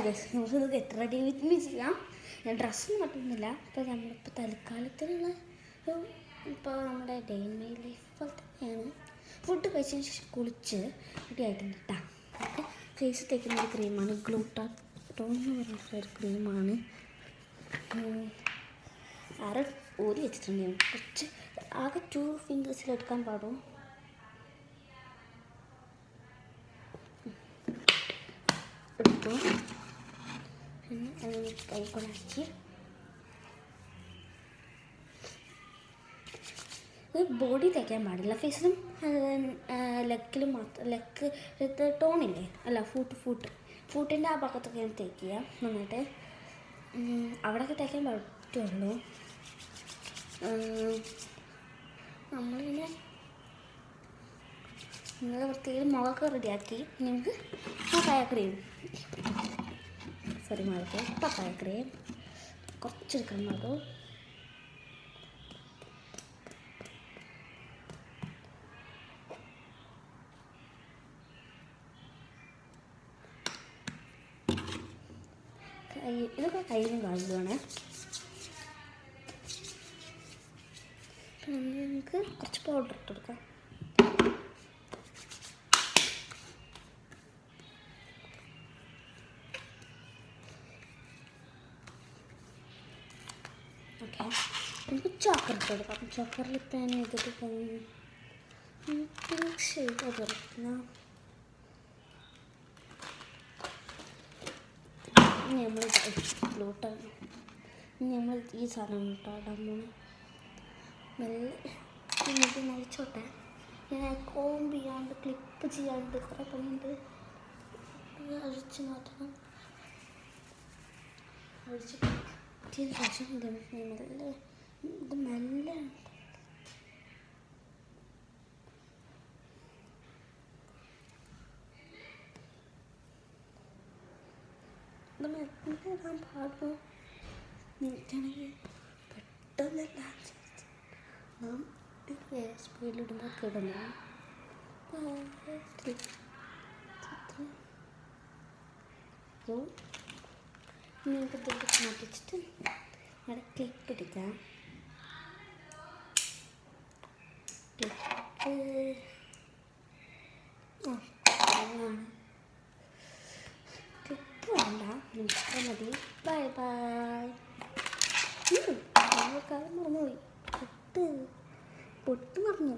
Guys നമുക്കിത് get ready with me ചെയ്യാം. ഞാൻ ഡ്രസ്സൊന്നും പറ്റുന്നില്ല. ഇപ്പോൾ നമ്മളിപ്പോൾ തൽക്കാലത്തിലുള്ള ഇപ്പോൾ നമ്മുടെ ഡേ ഇൻ മൈ ലൈഫ് പോലെ തന്നെയാണ്. ഫുഡ് കഴിച്ചതിന് ശേഷം കുളിച്ച് റെഡി ആയിട്ടുണ്ട് കേട്ടോ. നമുക്ക് ഫേസ് തേക്കുന്ന ഒരു ക്രീമാണ് ഗ്ലൂട്ടാത്തോൺ എന്ന് പറഞ്ഞിട്ടുള്ളൊരു ക്രീമാണ്. ആറ് ഊരി വെച്ചിട്ടുണ്ട്. ഞാൻ കുറച്ച് ആകെ 2 ഫിംഗേഴ്സിലെടുക്കാൻ പാടും. എടുത്തു. പിന്നെ അതിന് കൈ കൊണ്ടാക്കി ബോഡി തേക്കാൻ പാടില്ല. ഫേസിലും ലെഗിലും മാത്രം. ലെഗ് ടോണില്ലേ, അല്ല ഫൂട്ടിൻ്റെ ആ ഭാഗത്തൊക്കെ ഞാൻ തേക്കുക നന്നായിട്ട്. അവിടെയൊക്കെ തേക്കാൻ പറ്റുള്ളൂ. നമ്മളിങ്ങനെ നിങ്ങൾ വൃത്തിയിൽ മുഖമൊക്കെ റെഡിയാക്കി നിങ്ങൾക്ക് പപ്പായ ക്രീം കുറച്ചെടുക്കാൻ പാടും. ഇതൊക്കെ കയ്യിലും കാണിക്കുവാണ്. പിന്നെ നമുക്ക് കുറച്ച് പൗഡർ ഇട്ട് കൊടുക്കാം. ഓക്കെ, നമുക്ക് ചോക്കർ ഇട്ട് കൊടുക്കാം. ചോക്കറിൽ ഇപ്പം ഞാൻ ഇതിട്ട് പിങ്ക് ഷെയ്ഡ് തുറക്കുന്ന ഇനി നമ്മൾ ഗ്ലൂട്ടാണ്. ഇനി നമ്മൾ ഈ സാധനം ഇടാൻ പോണ്. മെല്ലെ ഇങ്ങോട്ട് നയിച്ചോട്ടെ. ഞാൻ കോംബ് ചെയ്യാണ്ട് ക്ലിപ്പ് ചെയ്യാണ്ട് കുറേ പണിയുണ്ട്. അഴിച്ച് മാറ്റണം. അഴിച്ച് മാറ്റിയതിന് ശേഷം ഇത് മെല്ലെ ഇത് മെല്ലെ ഇടാൻ പാടും. നിൽക്കണമെങ്കിൽ പെട്ടെന്നെല്ലാം നാം സ്പീഡിലിടുമ്പോൾ കിടന്നു. നിങ്ങൾക്ക് ഇതൊക്കെ മാറ്റിച്ചിട്ട് അവിടെ ക്ലിപ്പ് ഇടിക്കാം. ക്ലിപ്പ് ക്ലിപ്പ് വേണ്ട, നമുക്ക് മതി. Bye bye. കാര്യം മറന്നുപോയി. പൊട്ട് മറന്നു.